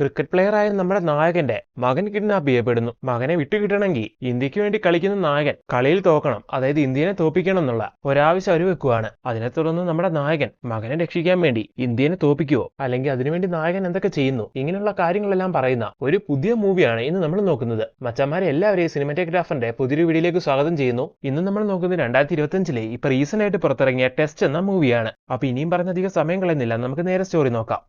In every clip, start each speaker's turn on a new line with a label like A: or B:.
A: Cricket പ്ലെയറായ നമ്മുടെ നായകന്റെ മകൻ കിഡ്നാപ്പ് ചെയ്യപ്പെടുന്നു. മകനെ വിട്ടുകിട്ടണമെങ്കിൽ ഇന്ത്യക്ക് വേണ്ടി കളിക്കുന്ന നായകൻ കളിയിൽ തോക്കണം, അതായത് ഇന്ത്യനെ തോപ്പിക്കണം എന്നുള്ള ഒരാവശ്യം അവർ വെക്കുവാണ്. അതിനെ തുടർന്ന് നമ്മുടെ നായകൻ മകനെ രക്ഷിക്കാൻ വേണ്ടി ഇന്ത്യനെ തോപ്പിക്കുവോ, അല്ലെങ്കിൽ അതിനുവേണ്ടി നായകൻ എന്തൊക്കെ ചെയ്യുന്നു, ഇങ്ങനെയുള്ള കാര്യങ്ങളെല്ലാം പറയുന്ന ഒരു പുതിയ മൂവിയാണ് ഇന്ന് നമ്മൾ നോക്കുന്നത്. മച്ചന്മാരെ എല്ലാവരെയും സിനിമാറ്റോഗ്രാഫറിന്റെ പുതിയൊരു വീഡിയോയിലേക്ക് സ്വാഗതം ചെയ്യുന്നു. ഇന്ന് നമ്മൾ നോക്കുന്നത് 2025 ഇപ്പൊ റീസെന്റ് ആയിട്ട് പുറത്തിറങ്ങിയ ടെസ്റ്റ് എന്ന മൂവിയാണ്. അപ്പൊ ഇനിയും പറഞ്ഞധികം സമയം കളയുന്നില്ല, നമുക്ക് നേരെ സ്റ്റോറി നോക്കാം.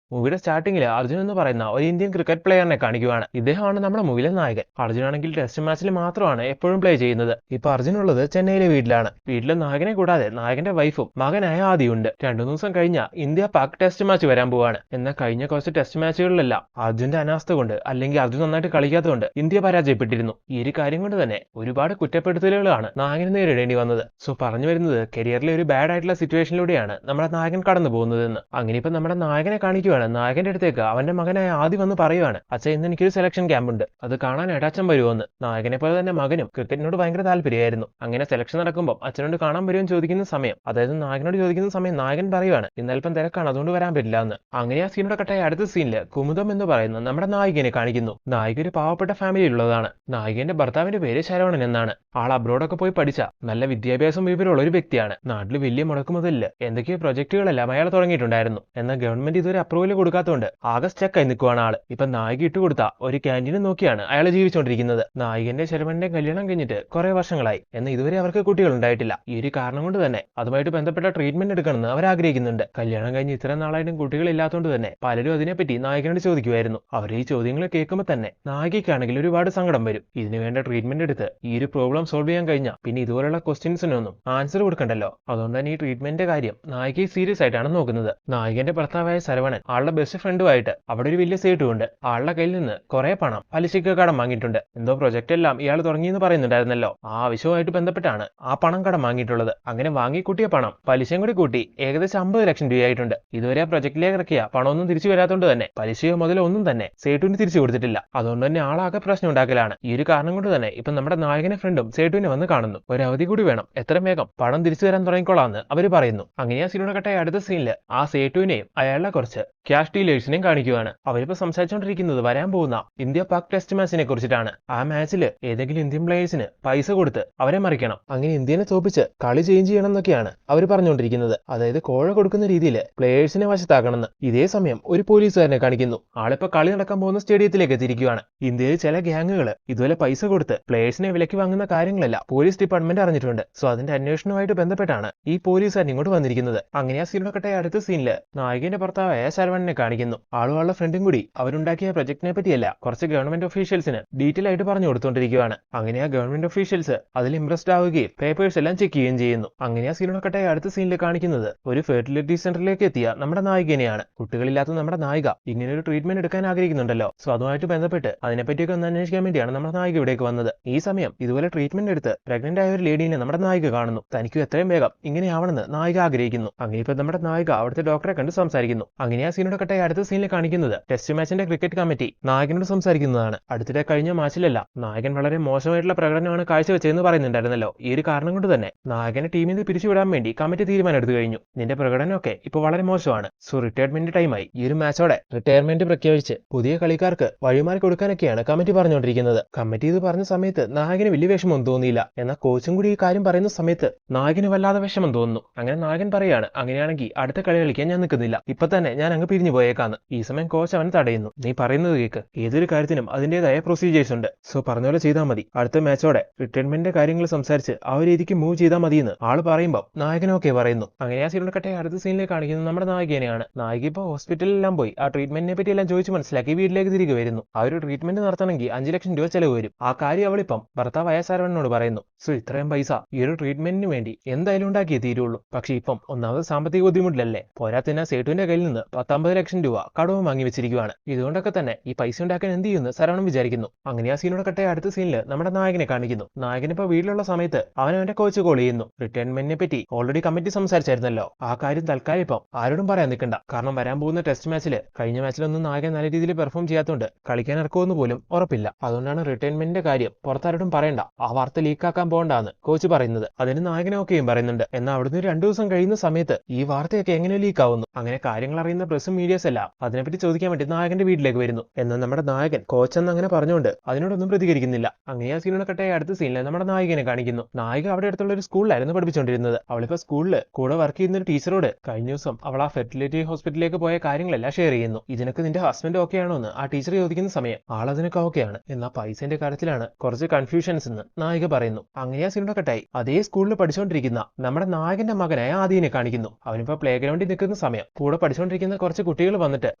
A: മൂവിയുടെ സ്റ്റാർട്ടിങ്ങിൽ അർജുൻ എന്ന് പറയുന്ന ഒരു ഇന്ത്യൻ ക്രിക്കറ്റ് പ്ലെയറിനെ കാണിക്കുകയാണ്. ഇദ്ദേഹമാണ് നമ്മുടെ മൂവിയിലെ നായകൻ. അർജുൻ ആണെങ്കിൽ ടെസ്റ്റ് മാച്ചിൽ മാത്രമാണ് എപ്പോഴും പ്ലേ ചെയ്യുന്നത്. ഇപ്പൊ അർജുൻ ഉള്ളത് ചെന്നൈയിലെ വീട്ടിലാണ്. വീട്ടിലെ നായകനെ കൂടാതെ നായകന്റെ വൈഫും മകനായ ആദിയുണ്ട്. 2 ദിവസം കഴിഞ്ഞ ഇന്ത്യ പാക് ടെസ്റ്റ് മാച്ച് വരാൻ പോവാണ്. എന്നാൽ കഴിഞ്ഞ കുറച്ച് ടെസ്റ്റ് മാച്ചുകളിലെല്ലാം അർജുന്റെ അനാസ്ഥ കൊണ്ട്, അല്ലെങ്കിൽ അർജുൻ നന്നായിട്ട് കളിക്കാത്തതുകൊണ്ട് ഇന്ത്യ പരാജയപ്പെട്ടിരുന്നു. ഈ ഒരു കാര്യം കൊണ്ട് തന്നെ ഒരുപാട് കുറ്റപ്പെടുത്തലുകളാണ് നായകന് നേരിടേണ്ടി വന്നത്. സോ പറഞ്ഞു വരുന്നത് കരിയറിലെ ഒരു ബാഡ് ആയിട്ടുള്ള സിറ്റുവേഷനിലൂടെയാണ് നമ്മുടെ നായകൻ കടന്നു പോകുന്നതെന്ന്. അങ്ങനെ ഇപ്പൊ നമ്മുടെ നായകനെ കാണിക്കുകയാണ്. നായകന്റെ അടുത്തേക്ക് അവന്റെ മകനായ ആദി വന്ന് പറയുവാണ്, അച്ഛൻ ഇന്ന് എനിക്കൊരു സെലക്ഷൻ ക്യാമ്പ് ഉണ്ട്, അത് കാണാനായിട്ട് അച്ഛൻ വരുമെന്ന്. നായകനെ പോലെ തന്നെ മകനും ക്രിക്കറ്റിനോട് ഭയങ്കര താല്പര്യമായിരുന്നു. അങ്ങനെ സെലക്ഷൻ നടക്കുമ്പോൾ അച്ഛനോട് കാണാൻ വരുമെന്ന് ചോദിക്കുന്ന സമയം, അതായത് നായകനോട് ചോദിക്കുന്ന സമയം നായകൻ പറയുവാണ്, ഇന്നൽപ്പം തിരക്കാണ്, അതുകൊണ്ട് വരാൻ പറ്റില്ല എന്ന്. അങ്ങനെ ആ സീനോടെ കട്ടായ അടുത്ത സീനില് കുമുദം എന്ന് പറയുന്ന നമ്മുടെ നായികനെ കാണിക്കുന്നു. നായിക ഒരു പാവപ്പെട്ട ഫാമിലിയിലുള്ളതാണ്. നായികന്റെ ഭർത്താവിന്റെ പേര് ശരവണൻ എന്നാണ്. ആൾ അബ്രോഡൊക്കെ പോയി പഠിച്ച നല്ല വിദ്യാഭ്യാസം വിവരമുള്ള ഒരു വ്യക്തിയാണ്. നാട്ടിൽ വലിയ മുടക്കുമുതലില് എന്തൊക്കെയോ പ്രൊജക്ടുകളെല്ലാം അയാൾ തുടങ്ങിയിട്ടുണ്ടായിരുന്നു. എന്നാൽ ഗവൺമെന്റ് ഇതുവരെ അപ്രൂവൽ കൊടുക്കാത്തതുകൊണ്ട് ആകെ സ്റ്റക്കായി നിൽക്കുവാണ് ആള്. ഇപ്പൊ നായിക ഇട്ടുകൊടുത്ത ഒരു ക്യാൻറ്റീൻ നോക്കിയാണ് അയാൾ ജീവിച്ചുകൊണ്ടിരിക്കുന്നത്. നായികന്റെ ശരവണന്റെ കല്യാണം കഴിഞ്ഞിട്ട് കുറെ വർഷങ്ങളായി, എന്നാൽ ഇതുവരെ അവർക്ക് കുട്ടികൾ ഉണ്ടായിട്ടില്ല. ഈ ഒരു കാരണം കൊണ്ട് തന്നെ അതുമായിട്ട് ബന്ധപ്പെട്ട ട്രീറ്റ്മെന്റ് എടുക്കണമെന്ന് അവർ ആഗ്രഹിക്കുന്നുണ്ട്. കല്യാണം കഴിഞ്ഞ് ഇത്ര നാളായിട്ടും കുട്ടികളില്ലാത്തതുകൊണ്ട് തന്നെ പലരും അതിനെപ്പറ്റി നായകനോട് ചോദിക്കുമായിരുന്നു. അവർ ഈ ചോദ്യങ്ങൾ കേൾക്കുമ്പോൾ തന്നെ നായികയ്ക്കാണെങ്കിൽ ഒരുപാട് സങ്കടം വരും. ഇതിനു വേണ്ട ട്രീറ്റ്മെന്റ് എടുത്ത് ഈ ഒരു പ്രോബ്ലം സോൾവ് ചെയ്യാൻ കഴിഞ്ഞാൽ പിന്നെ ഇതുപോലുള്ള ക്വസ്റ്റ്യൻസിനൊന്നും ആൻസർ കൊടുക്കണ്ടല്ലോ. അതുകൊണ്ട് തന്നെ ഈ ട്രീറ്റ്മെന്റിന്റെ കാര്യം നായിക സീരിയസ് ആയിട്ടാണ് നോക്കുന്നത്. നായകന്റെ ഭർത്താവായ ശരവണൻ ആളുടെ ബെസ്റ്റ് ഫ്രണ്ടുമായിട്ട് അവിടെ ഒരു വലിയ സേട്ടുമുണ്ട്. ആളുടെ കയ്യിൽ നിന്ന് കുറെ പണം പലിശയ്ക്ക് കടം വാങ്ങിയിട്ടുണ്ട്. എന്തോ പ്രൊജക്ട് എല്ലാം ഇയാൾ തുടങ്ങിയെന്ന് പറയുന്നുണ്ടായിരുന്നല്ലോ, ആ ആവശ്യവുമായിട്ട് ബന്ധപ്പെട്ടാണ് ആ പണം കടം വാങ്ങിയിട്ടുള്ളത്. അങ്ങനെ വാങ്ങിക്കൂട്ടിയ പണം പലിശയും കൂടി കൂട്ടി ഏകദേശം 50 ലക്ഷം രൂപയായിട്ടുണ്ട്. ഇതുവരെ ആ പ്രൊജക്ടിലേക്ക് ഇറക്കിയ പണമൊന്നും തിരിച്ചു വരാത്തതുകൊണ്ട് തന്നെ പലിശയോ മുതലോ ഒന്നും തന്നെ സേട്ടുവിന് തിരിച്ചു കൊടുത്തിട്ടില്ല. അതുകൊണ്ട് തന്നെ ആളാകെ പ്രശ്നം ഉണ്ടാക്കലാണ്. ഈ ഒരു കാരണം കൊണ്ട് തന്നെ ഇപ്പൊ നമ്മുടെ നായകനെ ഫ്രണ്ടും സേട്ടുവിനെ വന്ന് കാണുന്നു. ഒരു അവധി കൂടി വേണം, എത്രയും വേഗം പണം തിരിച്ചു തരാൻ തുടങ്ങിക്കോളാന്ന് അവര് പറയുന്നു. അങ്ങനെ ആ സീനോടെ കട്ടായ അടുത്ത സീനില് ആ സേട്ടുവിനെയും അയാളുടെ കുറച്ച് ക്യാഷ് ഡീലേഴ്സിനെയും കാണിക്കുകയാണ്. അവരിപ്പോ സംസാരിച്ചുകൊണ്ടിരിക്കുന്നത് വരാൻ പോകുന്ന ഇന്ത്യ പാക് ടെസ്റ്റ് മാച്ചിനെ കുറിച്ചിട്ടാണ്. ആ മാച്ചിൽ ഏതെങ്കിലും ഇന്ത്യൻ പ്ലേയേഴ്സിന് പൈസ കൊടുത്ത് അവരെ മറിക്കണം, അങ്ങനെ ഇന്ത്യനെ തോപ്പിച്ച് കളി ചേഞ്ച് ചെയ്യണം എന്നൊക്കെയാണ് അവർ പറഞ്ഞുകൊണ്ടിരിക്കുന്നത്. അതായത് കോഴ കൊടുക്കുന്ന രീതിയിൽ പ്ലേയേഴ്സിനെ വശത്താക്കണമെന്ന്. ഇതേ സമയം ഒരു പോലീസുകാരനെ കാണിക്കുന്നു. ആളിപ്പോ കളി നടക്കാൻ പോകുന്ന സ്റ്റേഡിയത്തിലേക്ക് എത്തിയിരിക്കുകയാണ്. ഇന്ത്യയിൽ ചില ഗ്യാങ്ങുകൾ ഇതുപോലെ പൈസ കൊടുത്ത് പ്ലേയേഴ്സിനെ വിലക്ക് വാങ്ങുന്ന കാര്യങ്ങളെല്ലാം പോലീസ് ഡിപ്പാർട്ട്മെന്റ് അറിഞ്ഞിട്ടുണ്ട്. സോ അതിന്റെ അന്വേഷണവുമായിട്ട് ബന്ധപ്പെട്ടാണ് ഈ പോലീസുകാരൻ ഇങ്ങോട്ട് വന്നിരിക്കുന്നത്. അങ്ങനെ ആ സീനൊക്കെ അടുത്ത സീനില് നായകന്റെ ഭർത്താവായ ശരവണനെ കാണിക്കുന്നു. ആളുകളുടെ ഫ്രണ്ടും കൂടി അവരുണ്ടാക്കിയ പ്രൊജക്ടിനെ പറ്റിയല്ല കുറച്ച് ഗവൺമെന്റ് ഒഫീഷ്യൽസിന് ഡീറ്റെയിൽ ആയിട്ട് പറഞ്ഞു കൊടുത്തുകൊണ്ടിരിക്കുകയാണ്. അങ്ങനെ ആ ഗവൺമെന്റ് ഒഫീഷ്യൽസ് അതിൽ ഇംപ്രസ്ഡ് ആവുകയും പേപ്പേഴ്സ് എല്ലാം ചെക്ക് ചെയ്യുകയും ചെയ്യുന്നു. അങ്ങനെ ആ സീനൊക്കെ അടുത്ത സീനിൽ കാണിക്കുന്നത് ഒരു ഫെർട്ടിലിറ്റി സെന്ററിലേക്ക് എത്തിയ നമ്മുടെ നായികനെയാണ്. കുട്ടികളില്ലാത്ത നമ്മുടെ നായിക ഇങ്ങനെ ഒരു ട്രീറ്റ്മെന്റ് എടുക്കാൻ ആഗ്രഹിക്കുന്നുണ്ടല്ലോ. സോ അതുമായിട്ട് ബന്ധപ്പെട്ട് അതിനെപ്പറ്റിയൊക്കെ ഒന്ന് അന്വേഷിക്കാൻ വേണ്ടിയാണ് നമ്മുടെ നായിക ഇവിടേക്ക് വന്നത്. ഈ സമയം ഇതുപോലെ ട്രീറ്റ്മെന്റ് എടുത്ത് പ്രഗ്നന്റ് ആയ ഒരു ലേഡീനെ നമ്മുടെ നായിക കാണുന്നു. തനിക്കും എത്രയും വേഗം ഇങ്ങനെയാവണമെന്ന് നായിക ആഗ്രഹിക്കുന്നു. അങ്ങനെ ഇപ്പൊ നമ്മുടെ നായിക അവിടുത്തെ ഡോക്ടറെ കണ്ട് സംസാരിക്കുന്നു. അങ്ങനെ ആ സീനോടെ അടുത്ത സീനിൽ കാണിക്കുന്നത് ടെസ്റ്റ് മാച്ചിന്റെ ക്രിക്കറ്റ് കമ്മിറ്റി നായകനോട് സംസാരിക്കുന്നതാണ്. അടുത്തിടെ കഴിഞ്ഞ മാച്ചിലെല്ലാം നായകൻ വളരെ മോശമായിട്ടുള്ള പ്രകടനമാണ് കാഴ്ചവെച്ചതെന്ന് പറയുന്നുണ്ടായിരുന്നല്ലോ. ഈ ഒരു കാരണം കൊണ്ട് തന്നെ നായകനെ ടീമിൽ നിന്ന് പിരിച്ചുവിടാൻ വേണ്ടി കമ്മിറ്റി തീരുമാനം എടുത്തു കഴിഞ്ഞു. നിന്റെ പ്രകടനമൊക്കെ ഇപ്പൊ വളരെ മോശമാണ്. സോ റിട്ടയർമെന്റ് ടൈമായി. ഈ ഒരു മാച്ചോടെ റിട്ടയർമെന്റ് പ്രഖ്യാപിച്ച് പുതിയ കളിക്കാർക്ക് വഴിമാറി കൊടുക്കാനൊക്കെയാണ് കമ്മിറ്റി പറഞ്ഞുകൊണ്ടിരിക്കുന്നത്. കമ്മിറ്റി ഇത് പറഞ്ഞ സമയത്ത് നായകന് വലിയ വിഷമം തോന്നിയില്ല. എന്നാൽ കോച്ചും കൂടി ഈ കാര്യം പറയുന്ന സമയത്ത് നായകന് വല്ലാതെ വിഷമം തോന്നുന്നു. അങ്ങനെ നായകൻ പറയാണ്, അങ്ങനെയാണെങ്കിൽ അടുത്ത കളി കളിക്കാൻ ഞാൻ നിൽക്കുന്നില്ല, ഇപ്പൊ തന്നെ ഞാൻ അങ്ങ് പിരിഞ്ഞു പോയേക്കാന്ന്. ഈ സമയം കോച്ച് അവൻ തടയുന്നു. നീ പറയുന്നത് കേൾക്ക്, ഏതൊരു കാര്യത്തിനും അതിന്റേതായ പ്രൊസീജിയേഴ്സ് ഉണ്ട്. സോ പറഞ്ഞ പോലെ ചെയ്താൽ മതി. അടുത്ത മാച്ചോടെ റിട്ടയർമെന്റിന്റെ കാര്യങ്ങൾ സംസാരിച്ച് ആ ഒരു രീതിക്ക് മൂവ് ചെയ്താൽ മതിയെന്ന് ആള് പറയുമ്പോൾ നായകനൊക്കെ പറയുന്നു. അങ്ങനെ ആ സീനിലെ അടുത്ത സീനിൽ കാണിക്കുന്നത് നമ്മുടെ നായികനെയാണ്. നായിക ഇപ്പോൾ ഹോസ്പിറ്റലിലെല്ലാം പോയി ആ ട്രീറ്റ്മെന്റിനെ പറ്റി എല്ലാം ചോദിച്ച് മനസ്സിലാക്കി വീട്ടിലേക്ക് തിരികെ വരുന്നു. ആ ഒരു ട്രീറ്റ്മെന്റ് നടത്തണമെങ്കിൽ 5 ലക്ഷം രൂപ ചെലവ് വരും. ആ കാര്യം അവളിപ്പം ഭർത്താവായ ശരവണനോട് പറയുന്നു. സോ ഇത്രയും പൈസ ഈ ഒരു ട്രീറ്റ്മെന്റിന് വേണ്ടി എന്തായാലും ഉണ്ടാക്കിയേ തീരുള്ളൂ. പക്ഷെ ഇപ്പം ഒന്നാമത് സാമ്പത്തിക ബുദ്ധിമുട്ടിലല്ലേ, പോരാത്തിന് സേട്ടുവിന്റെ കയ്യിൽ നിന്ന് 50 ലക്ഷം രൂപ കടവും വാങ്ങി വെച്ചിരിക്കുകയാണ്. ഇതുകൊണ്ടൊക്കെ തന്നെ ഈ പൈസ ഉണ്ടാക്കാൻ എന്ത് ചെയ്യുന്നു ശരവണൻ വിചാരിക്കുന്നു. അങ്ങനെ ആ സീനോടെ അടുത്ത സീനിൽ നമ്മുടെ നായകനെ കാണിക്കുന്നു. നായകൻ ഇപ്പൊ വീട്ടിലുള്ള സമയത്ത് അവന്റെ കോച്ച് കോൾ ചെയ്യുന്നു. റിട്ടയർമെന്റിനെ പറ്റി ഓൾറെഡി കമ്മിറ്റി സംസാരിച്ചായിരുന്നല്ലോ, ആ കാര്യം തൽക്കാലം ഇപ്പം ആരോടും പറയാൻ നിൽക്കണ്ട. കാരണം വരാൻ പോകുന്ന ടെസ്റ്റ് മാച്ചിൽ കഴിഞ്ഞ മാച്ചിലൊന്നും നായകൻ നല്ല രീതിയിൽ പെർഫോം ചെയ്യാത്തതുകൊണ്ട് കളിക്കാൻ ഇറക്കുമെന്ന് പോലും ഉറപ്പില്ല. അതുകൊണ്ടാണ് റിട്ടയർമെന്റിന്റെ കാര്യം പുറത്താരോടും പറയണ്ട, ആ വാർത്ത ലീക്കാക്കാൻ പോകണ്ടാന്ന് കോച്ച് പറയുന്നത്. അതിന് നായകനൊക്കെയും പറയുന്നുണ്ട്. എന്നാൽ അവിടുന്ന് 2 ദിവസം കഴിയുന്ന സമയത്ത് ഈ വാർത്തയൊക്കെ എങ്ങനെ ലീക്ക് ആവുന്നു. അങ്ങനെ കാര്യങ്ങൾ അറിയുന്ന പ്രസ് റിപ്പോർട്ടേഴ്സും മീഡിയാസ് എല്ലാം അതിനെപ്പറ്റി ചോദിക്കാൻ വേണ്ടി നായകന്റെ വീട്ടിലേക്ക് വരുന്നു. എന്നാൽ നമ്മുടെ നായകൻ കോച്ചെന്ന് അങ്ങനെ പറഞ്ഞുകൊണ്ട് അതിനോടൊന്നും പ്രതികരിക്കുന്നില്ല. അങ്ങനെ ആ സീനോടെ കട്ടായ അടുത്ത സീനിൽ നമ്മുടെ നായികനെ കാണിക്കുന്നു. നായിക അവിടെ അടുത്തുള്ള ഒരു സ്കൂളിലായിരുന്നു പഠിപ്പിച്ചുകൊണ്ടിരുന്നത്. അവളിപ്പോ സ്കൂളിൽ കൂടെ വർക്ക് ചെയ്യുന്ന ഒരു ടീച്ചറോട് കഴിഞ്ഞ ദിവസം അവൾ ആ ഫെർട്ടിലിറ്റി ഹോസ്പിറ്റലിലേക്ക് പോയ കാര്യങ്ങളെല്ലാം ഷെയർ ചെയ്യുന്നു. ഇതിനൊക്കെ നിന്റെ ഹസ്ബൻഡ് ഓക്കെ ആണോ എന്ന് ആ ടീച്ചർ ചോദിക്കുന്ന സമയം ആളതിനൊക്കെ ഓക്കെയാണ്, എന്നാൽ പൈസന്റെ കാര്യത്തിലാണ് കുറച്ച് കൺഫ്യൂഷൻസ് എന്ന് നായിക പറയുന്നു. അങ്ങനെ ആ സീനോടെ കട്ടായി അതേ സ്കൂളിൽ പഠിച്ചുകൊണ്ടിരിക്കുന്ന നമ്മുടെ നായകന്റെ മകനായ ആദിയെ കാണിക്കുന്നു. അവനിപ്പോ പ്ലേ ഗ്രൗണ്ടിൽ നിൽക്കുന്ന സമയം കൂടെ പഠിച്ചുകൊണ്ടിരിക്കുന്ന കുറച്ച് കുട്ടികൾ വന്നിട്ട്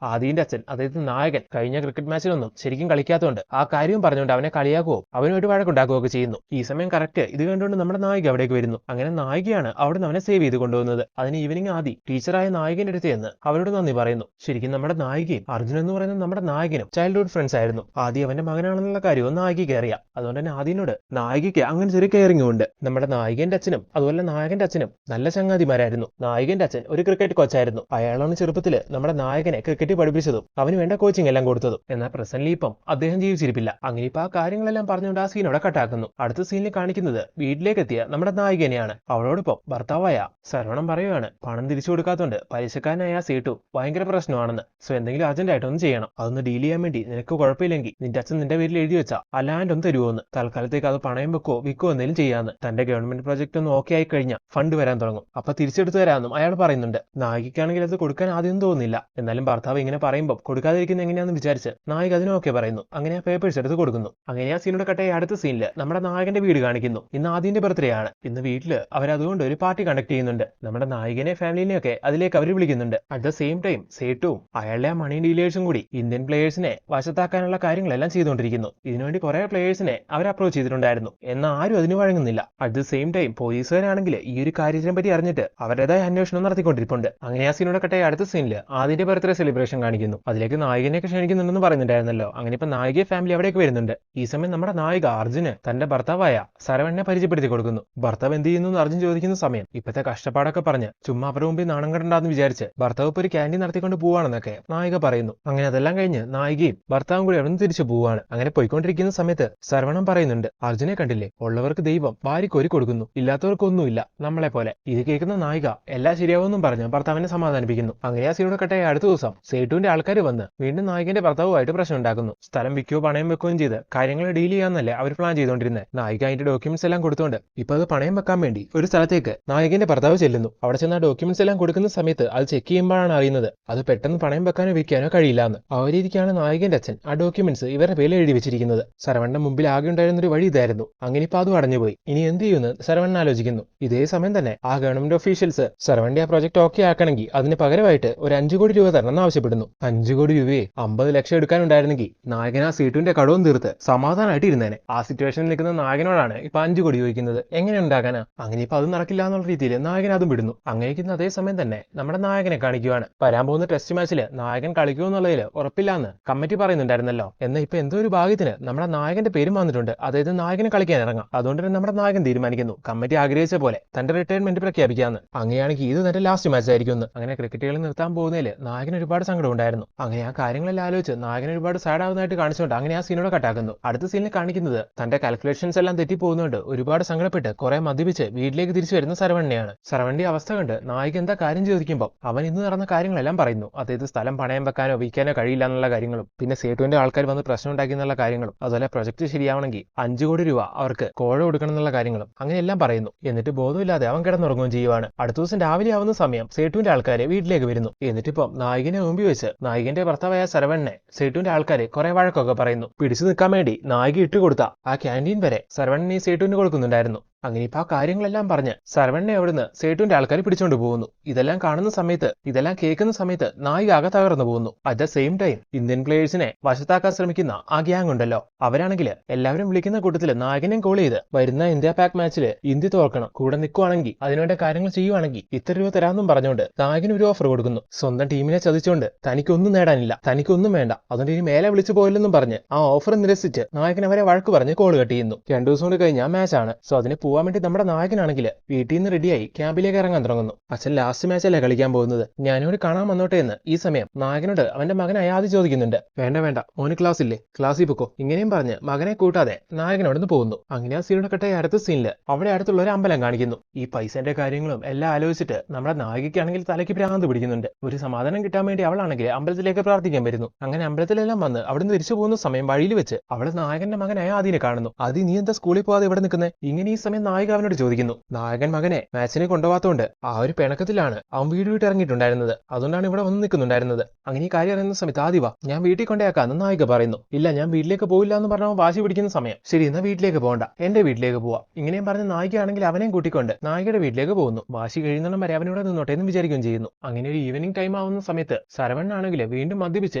A: ആദിന്റെ അച്ഛൻ അതായത് നായകൻ കഴിഞ്ഞ ക്രിക്കറ്റ് മാച്ചിലൊന്നും ശരിക്കും കളിക്കാത്തതുകൊണ്ട് ആ കാര്യവും പറഞ്ഞുകൊണ്ട് അവനെ കളിയാക്കുകയോ അവനുമായിട്ട് വഴക്കുണ്ടാക്കുകയൊക്കെ ചെയ്യുന്നു. ഈ സമയം കറക്റ്റ് ഇത് കണ്ടുകൊണ്ട് നമ്മുടെ നായിക അവിടേക്ക് വരുന്നു. അങ്ങനെ നായികയാണ് അവിടുന്ന് അവനെ സേവ് ചെയ്ത് കൊണ്ടുവന്നത്. അതിന് ഈവനിങ് ആദി ടീച്ചറായ നായകന്റെ അടുത്ത് എന്ന് അവരോട് നന്ദി പറയുന്നു. ശരിക്കും നമ്മുടെ നായികയും അർജുൻ എന്ന് പറയുന്ന നമ്മുടെ നായകനും ചൈൽഡ്ഹുഡ് ഫ്രണ്ട്സ് ആയിരുന്നു. ആദി അവന്റെ മകനാണെന്നുള്ള കാര്യവും നായികയ്ക്ക് അറിയാം. അതുകൊണ്ട് തന്നെ ആദിനോട് നായികയ്ക്ക് അങ്ങനെ ചെറിയ കെയറിംഗ് ഉണ്ട്. നമ്മുടെ നായികന്റെ അച്ഛനും അതുപോലെ നായകന്റെ അച്ഛനും നല്ല ചങ്ങാതിമാരായിരുന്നു. നായകന്റെ അച്ഛൻ ഒരു ക്രിക്കറ്റ് കോച്ചായിരുന്നു. അയാളാണ് ചെറുപ്പത്തിൽ നമ്മുടെ നായകനെ ക്രിക്കറ്റ് പഠിപ്പിച്ചതും അവന് വേണ്ട കോച്ചിങ് എല്ലാം കൊടുത്തതും. എന്നാൽ പ്രസന്റ്ലി ഇപ്പം അദ്ദേഹം ജീവിച്ചിരിപ്പില്ല. അങ്ങനെ ഇപ്പൊ ആ കാര്യങ്ങളെല്ലാം പറഞ്ഞുകൊണ്ട് ആ സീനോടെ കട്ടാക്കുന്നു. അടുത്ത സീനിൽ കാണിക്കുന്നത് വീട്ടിലേക്ക് എത്തിയ നമ്മുടെ നായികനെയാണ്. അവളോടൊപ്പം ഭർത്താവായ സർവണം പറയുകയാണ് പണം തിരിച്ചു കൊടുക്കാത്തോണ്ട് പലിശക്കാരനായ സീട്ടു ഭയങ്കര പ്രശ്നമാണെന്ന്. സോ എന്തെങ്കിലും അർജന്റ് ആയിട്ടൊന്നും ചെയ്യണം. അതൊന്ന് ഡീൽ ചെയ്യാൻ വേണ്ടി നിനക്ക് കുഴപ്പമില്ലെങ്കിൽ നിന്റെ അച്ഛൻ നിന്റെ പേരിൽ എഴുതി വെച്ചാ അല്ലാണ്ടൊന്നും തരുമോന്ന്. തൽക്കാലത്തേക്ക് അത് പണയം വെക്കോ വിൽക്കോ എന്തെങ്കിലും ചെയ്യാന്ന്. തന്റെ ഗവൺമെന്റ് പ്രോജക്റ്റ് ഒന്ന് ഓക്കെ ആയി കഴിഞ്ഞാൽ ഫണ്ട് വരാൻ തുടങ്ങും. അപ്പൊ തിരിച്ചെടുത്ത് തരാമെന്നും അയാൾ പറയുന്നുണ്ട്. നായികയ്ക്കാണെങ്കിൽ അത് കൊടുക്കാൻ ആദ്യം തോന്നില്ല. എന്നാലും ഭർത്താവ് ഇങ്ങനെ പറയുമ്പോൾ കൊടുക്കാതിരിക്കുന്ന എങ്ങനെയാണെന്ന് വിചാരിച്ച് നായിക അതിനൊക്കെ പറയുന്നു. അങ്ങനെ ആ പേപ്പേഴ്സ് എടുത്ത് കൊടുക്കുന്നു. അങ്ങനെ ആ സീനോടെ കട്ടായ അടുത്ത സീനിൽ നമ്മുടെ നായകന്റെ വീട് കാണിക്കുന്നു. ഇന്ന് ആദ്യന്റെ ബർത്ത്ഡേ ആണ്. ഇന്ന് വീട്ടില് അവരതുകൊണ്ട് ഒരു പാർട്ടി കണ്ടക്ട് ചെയ്യുന്നുണ്ട്. നമ്മുടെ നായകനെ ഫാമിലിനെയൊക്കെ അതിലേക്ക് അവർ വിളിക്കുന്നുണ്ട്. അറ്റ് ദ സെയിം ടൈം സേട്ടുവും അയാളുടെ ആ മണി ഡീലേഴ്സും കൂടി ഇന്ത്യൻ പ്ലേയേഴ്സിനെ വശത്താക്കാനുള്ള കാര്യങ്ങളെല്ലാം ചെയ്തുകൊണ്ടിരിക്കുന്നു. ഇതിനുവേണ്ടി കുറെ പ്ലേയേഴ്സിനെ അവർ അപ്രോച്ച് ചെയ്തിട്ടുണ്ടായിരുന്നു. എന്നാൽ ആരും അതിന് വഴങ്ങുന്നില്ല. അറ്റ് ദ സെയിം ടൈം പോലീസുകാരാണെങ്കിൽ ഈ ഒരു കാര്യത്തിനെ പറ്റി അറിഞ്ഞിട്ട് അവരുടേതായ അന്വേഷണം നടത്തിക്കൊണ്ടിരിപ്പുണ്ട്. അങ്ങനെ ആ സീനോടെ കട്ടായ അടുത്ത സീനിൽ ആദ്യന്റെ ബർത്ത്ഡേ സെലിബ്രേഷൻ കാണിക്കുന്നു. അതിലേക്ക് നായകനെയൊക്കെ ക്ഷണിക്കുന്നുണ്ടെന്ന് പറയുന്നുണ്ടായിരുന്നല്ലോ. അങ്ങനെ ഇപ്പൊ നായിക ഫാമിലി അവിടേക്ക് വരുന്നുണ്ട്. ഈ സമയം നമ്മുടെ നായിക അർജുന് തന്റെ ഭർത്താവായ സരവണ്ണനെ പരിചയപ്പെടുത്തി കൊടുക്കുന്നു. ഭർത്താവ് എന്ത് ചെയ്യുന്നു എന്ന് അർജുൻ ചോദിക്കുന്ന സമയം ഇപ്പത്തെ കഷ്ടപ്പാടൊക്കെ പറഞ്ഞ് ചുമ്മാ അവരുടെ മുമ്പിൽ നാണം കണ്ടാന്ന് വിചാരിച്ച് ഭർത്താവ് ഇപ്പൊ ഒരു ക്യാൻറ്റീൻ നടത്തിക്കൊണ്ട് പോവാണെന്നൊക്കെ നായിക പറയുന്നു. അങ്ങനെ അതെല്ലാം കഴിഞ്ഞ് നായികയും ഭർത്താവും കൂടി അവിടെ നിന്ന് തിരിച്ചു പോവാണ്. അങ്ങനെ പോയിക്കൊണ്ടിരിക്കുന്ന സമയത്ത് സർവണം പറയുന്നുണ്ട് അർജുനെ കണ്ടില്ലേ, ഉള്ളവർക്ക് ദൈവം വാരിക്കോരി കൊടുക്കുന്നു, ഇല്ലാത്തവർക്കൊന്നുമില്ല നമ്മളെ പോലെ. ഇത് കേൾക്കുന്ന നായിക എല്ലാം ശരിയാവുമെന്നും പറഞ്ഞ് ഭർത്താവിനെ സമാധാനിപ്പിക്കുന്നു. അങ്ങനെ ആ സീനോടെ കട്ടായ അടുത്ത ദിവസം സേട്ടുവിന്റെ ആൾക്കാർ വന്ന് വീണ്ടും നായികന്റെ ഭർത്താവുമായിട്ട് പ്രശ്നം ഉണ്ടാക്കുന്നു. സ്ഥലം വിൽക്കുകയോ പണയം വെക്കുകയും ചെയ്ത് കാര്യങ്ങൾ ഡീൽ ചെയ്യാന്നല്ലേ അവർ പ്ലാൻ ചെയ്തുകൊണ്ടിരുന്നത്. നായിക അതിന്റെ ഡോക്യുമെന്റ്സ് എല്ലാം കൊടുത്തുകൊണ്ട് ഇപ്പൊ അത് പണയം വെക്കാൻ വേണ്ടി ഒരു സ്ഥലത്തേക്ക് നായകന്റെ ഭർത്താവ് ചെല്ലുന്നു. അവിടെ ചെന്ന് ആ ഡോക്യുമെന്റ്സ് എല്ലാം കൊടുക്കുന്ന സമയത്ത് അത് ചെക്ക് ചെയ്യുമ്പോഴാണ് അറിയുന്നത് അത് പെട്ടെന്ന് പണയം വെക്കാനോ വിൽക്കാനോ കഴിയില്ല എന്ന്. ആ രീതിക്കാണ് നായകന്റെ അച്ഛൻ ആ ഡോക്യുമെന്റ്സ് ഇവരുടെ പേരിൽ എഴുതി വെച്ചിരിക്കുന്നത്. ശരവണ്ണന്റെ മുമ്പിൽ ആകെ ഉണ്ടായിരുന്ന ഒരു വഴി ഇതായിരുന്നു. അങ്ങനെ ഇപ്പൊ അതും അടഞ്ഞുപോയി. ഇനി എന്ത് ചെയ്യുമെന്ന് ശരവണ്ണൻ ആലോചിക്കുന്നു. ഇതേ സമയം തന്നെ ആ ഗവൺമെന്റ് ഓഫീഷ്യൽസ് ശരവണ്ണന്റെ ആ പ്രോജക്ട് ഓക്കെ ആക്കണമെങ്കിൽ അതിന് പകരമായിട്ട് ഒരു 5 കോടി രൂപ തരണം ആവശ്യപ്പെടുന്നു. 5 കോടി രൂപയെ 50 ലക്ഷം എടുക്കാനുണ്ടായിരുന്നെങ്കിൽ നായകൻ ആ സീറ്റുവിന്റെ കടവും തീർത്ത് സമാധാനമായിട്ട് ഇരുന്നേനെ. ആ സിറ്റുവേഷനിൽ നിൽക്കുന്ന നായകനോടാണ് ഇപ്പൊ 5 കോടി ചോദിക്കുന്നത്. എങ്ങനെ ഉണ്ടാക്കാനാ? അങ്ങനെ ഇപ്പൊ അത് നടക്കില്ല എന്നുള്ള രീതിയിൽ നായകൻ അതും വിടുന്നു. അങ്ങനെയിരിക്കുന്ന അതേ സമയം തന്നെ നമ്മുടെ നായകനെ കാണിക്കുവാണ്. വരാൻ പോകുന്ന ടെസ്റ്റ് മാച്ചിൽ നായകൻ കളിക്കുമോ എന്നുള്ളതിൽ ഉറപ്പില്ലാന്ന് കമ്മിറ്റി പറയുന്നുണ്ടായിരുന്നല്ലോ. എന്നാൽ ഇപ്പൊ എന്തോ ഒരു ഭാഗ്യത്തിന് നമ്മുടെ നായകന്റെ പേരും വന്നിട്ടുണ്ട്. അതായത് നായകനെ കളിക്കാൻ ഇറങ്ങാം. അതുകൊണ്ട് തന്നെ നമ്മുടെ നായകൻ തീരുമാനിക്കുന്നു കമ്മിറ്റി ആഗ്രഹിച്ച പോലെ തന്റെ റിട്ടയർമെന്റ് പ്രഖ്യാപിക്കാന്ന്. അങ്ങനെയാണെങ്കിൽ ഇത് തന്റെ ലാസ്റ്റ് മാച്ച് ആയിരിക്കും. അങ്ങനെ ക്രിക്കറ്റ് കളി നിർത്താൻ പോകുന്നതിൽ നായകന് ഒരുപാട് സങ്കടം ഉണ്ടായിരുന്നു. അങ്ങനെ ആ കാര്യങ്ങളെല്ലാം ആലോചിച്ച് നായകൻ ഒരുപാട് സാഡ് ആവുന്നതായിട്ട് കാണിച്ചുകൊണ്ട് അങ്ങനെ ആ സീനോടെ കട്ടാക്കുന്നു. അടുത്ത സീനിൽ കാണിക്കുന്നത് തന്റെ കാൽക്കുലേഷൻസ് എല്ലാം തെറ്റിപ്പോകുന്നതുകൊണ്ട് ഒരുപാട് സങ്കടപ്പെട്ട് കുറെ മദ്യപിച്ച് വീട്ടിലേക്ക് തിരിച്ചു വരുന്ന ശരവണ്ണനെയാണ്. ശരവണ്ണന്റെ അവസ്ഥ കണ്ട് നായിക എന്താ കാര്യം ചോദിക്കുമ്പോൾ അവൻ ഇന്ന് നടന്ന കാര്യങ്ങളെല്ലാം പറയുന്നു. അതായത് സ്ഥലം പണയം വെക്കാനോ വിൽക്കാനോ കഴിയില്ല എന്നുള്ള കാര്യങ്ങളും പിന്നെ സേട്ടുവിന്റെ ആൾക്കാർ വന്ന് പ്രശ്നം ഉണ്ടാക്കി എന്നുള്ള കാര്യങ്ങളും അതുപോലെ പ്രൊജക്ട് ശരിയാവണമെങ്കിൽ 5 കോടി രൂപ അവർക്ക് കോഴ കൊടുക്കണം എന്നുള്ള കാര്യങ്ങളും അങ്ങനെയെല്ലാം പറയുന്നു. എന്നിട്ട് ബോധമില്ലാതെ അവൻ കിടന്നുറങ്ങുകയും ചെയ്യുവാണ്. അടുത്ത ദിവസം രാവിലെ ആവുന്ന സമയം സേട്ടുവിന്റെ ആൾക്കാരെ വീട്ടിലേക്ക് വരുന്നു. എന്നിട്ടിപ്പം നായകനെ മുമ്പിൽ വെച്ച് നായകന്റെ ഭർത്താവായ ശരവണ്ണനെ സേട്ടുവിന്റെ ആൾക്കാരെ കുറെ വഴക്കൊക്കെ പറയുന്നു. പിടിച്ചു നിൽക്കാൻ വേണ്ടി നായിക ഇട്ടുകൊടുത്ത ആ ക്യാൻറ്റീൻ വരെ ശരവണ്ണനെ സേട്ടുവിന് കൊടുക്കുന്നുണ്ടായിരുന്നു. അങ്ങനെ ഇപ്പൊ ആ കാര്യങ്ങളെല്ലാം പറഞ്ഞ് ശരവണ്ണനെ അവിടുന്ന് സേട്ടുവിന്റെ ആൾക്കാർ പിടിച്ചോണ്ട് പോകുന്നു. ഇതെല്ലാം കാണുന്ന സമയത്ത് ഇതെല്ലാം കേൾക്കുന്ന സമയത്ത് നായിക ആകെ തകർന്നു പോകുന്നു. At the same time Indian പ്ലേയേഴ്സിനെ വശത്താക്കാൻ ശ്രമിക്കുന്ന ആ ഗ്യാങ് ഉണ്ടല്ലോ, അവരാണെങ്കിൽ എല്ലാവരും വിളിക്കുന്ന കൂട്ടത്തിൽ നായകനെയും കോൾ ചെയ്ത് വരുന്ന ഇന്ത്യ പാക് മാച്ചിൽ ഇന്ത്യ തോൽക്കണം, കൂടെ നിൽക്കുവാണെങ്കിൽ അതിനുവേണ്ട കാര്യങ്ങൾ ചെയ്യുവാണെങ്കിൽ ഇത്ര രൂപ തരാമെന്നും പറഞ്ഞുകൊണ്ട് നായകന് ഒരു ഓഫർ കൊടുക്കുന്നു. സ്വന്തം ടീമിനെ ചതിച്ചുകൊണ്ട് തനിക്കൊന്നും നേടാനില്ല, തനിക്കൊന്നും വേണ്ട, അതുകൊണ്ട് ഇനി മേലെ വിളിച്ചു പോയില്ലെന്നും പറഞ്ഞ് ആ ഓഫർ നിരസിച്ച് നായകൻ അവരെ വഴക്ക് പറഞ്ഞ് കോൾ കട്ട് ചെയ്യുന്നു. 2 ദിവസം കൊണ്ട് കഴിഞ്ഞ മാച്ചാണ്. സോ അതിന് പോകാൻ വേണ്ടി നമ്മുടെ നായകനാണെങ്കിൽ വീട്ടിൽ നിന്ന് റെഡിയായി ക്യാമ്പിലേക്ക് ഇറങ്ങാൻ തുടങ്ങുന്നു. അച്ഛൻ ലാസ്റ്റ് മാച്ചല്ലേ കളിക്കാൻ പോകുന്നത്, ഞാനോട് കാണാൻ വന്നോട്ടെ എന്ന് ഈ സമയം നായകനോട് അവന്റെ മകൻ അയാതി ചോദിക്കുന്നുണ്ട്. വേണ്ട വേണ്ട, ഓന് ക്ലാസ് ഇല്ലേ, ക്ലാസ്സിൽ പൊക്കോ, ഇങ്ങനെയും പറഞ്ഞ് മകനെ കൂട്ടാതെ നായകനോട് പോകുന്നു. അങ്ങനെ ആ സീനോടെ കെട്ടായ അടുത്ത സീനില് അവിടെ അടുത്തുള്ള ഒരു അമ്പലം കാണിക്കുന്നു. ഈ പൈസന്റെ കാര്യങ്ങളും എല്ലാം ആലോചിച്ചിട്ട് നമ്മുടെ നായികയ്ക്കാണെങ്കിൽ തലയ്ക്ക് ഭ്രാന്ത് പിടിക്കുന്നുണ്ട്. ഒരു സമാധാനം കിട്ടാൻ വേണ്ടി അവളാണെങ്കിൽ അമ്പലത്തിലേക്ക് പ്രാർത്ഥിക്കാൻ വരുന്നു. അങ്ങനെ അമ്പലത്തിലെല്ലാം വന്ന് അവിടുന്ന് തിരിച്ചു പോകുന്ന സമയം വഴിയിൽ വെച്ച് അവള് നായകന്റെ മകനായ ആദിനെ കാണുന്നു. ആദി, നീ എന്താ സ്കൂളിൽ പോകാതെ ഇവിടെ നിൽക്കുന്നത്? ഇങ്ങനെ ഈ സമയം നായിക അവനോട് ചോദിക്കുന്നു. നായകൻ മകനെ മാച്ചിനെ കൊണ്ടുപോകാത്തോണ്ട് ആ ഒരു പിണക്കത്തിലാണ് അവൻ വീട് വിട്ട് ഇറങ്ങിയിട്ടുണ്ടായിരുന്നത്. അതുകൊണ്ടാണ് ഇവിടെ വന്ന് നിൽക്കുന്നുണ്ടായിരുന്നത്. അങ്ങനെ ഈ കാര്യം അറിയുന്ന സമയത്ത് ആദി വാ, ഞാൻ വീട്ടിൽ കൊണ്ടേക്കാന്ന് നായിക പറയുന്നു. ഇല്ല, ഞാൻ വീട്ടിലേക്ക് പോയില്ല എന്ന് പറഞ്ഞ വാശി പിടിക്കുന്ന സമയം ശരി എന്നാ വീട്ടിലേക്ക് പോകണ്ട, എന്റെ വീട്ടിലേക്ക് പോവാം. ഇങ്ങനെയും പറഞ്ഞ് നായികയാണെങ്കിൽ അവനെയും കൂട്ടിക്കൊണ്ട് നായികയുടെ വീട്ടിലേക്ക് പോകുന്നു. വാശി കഴിയുന്നിടം വരെ അവനോട് നിന്നോട്ടെ എന്ന് വിചാരിക്കുകയും ചെയ്യുന്നു. അങ്ങനെ ഒരു ഈവനിങ് ടൈം ആവുന്ന സമയത്ത് ശരവണ്ണാണെങ്കിൽ വീണ്ടും മദ്യപിച്ച്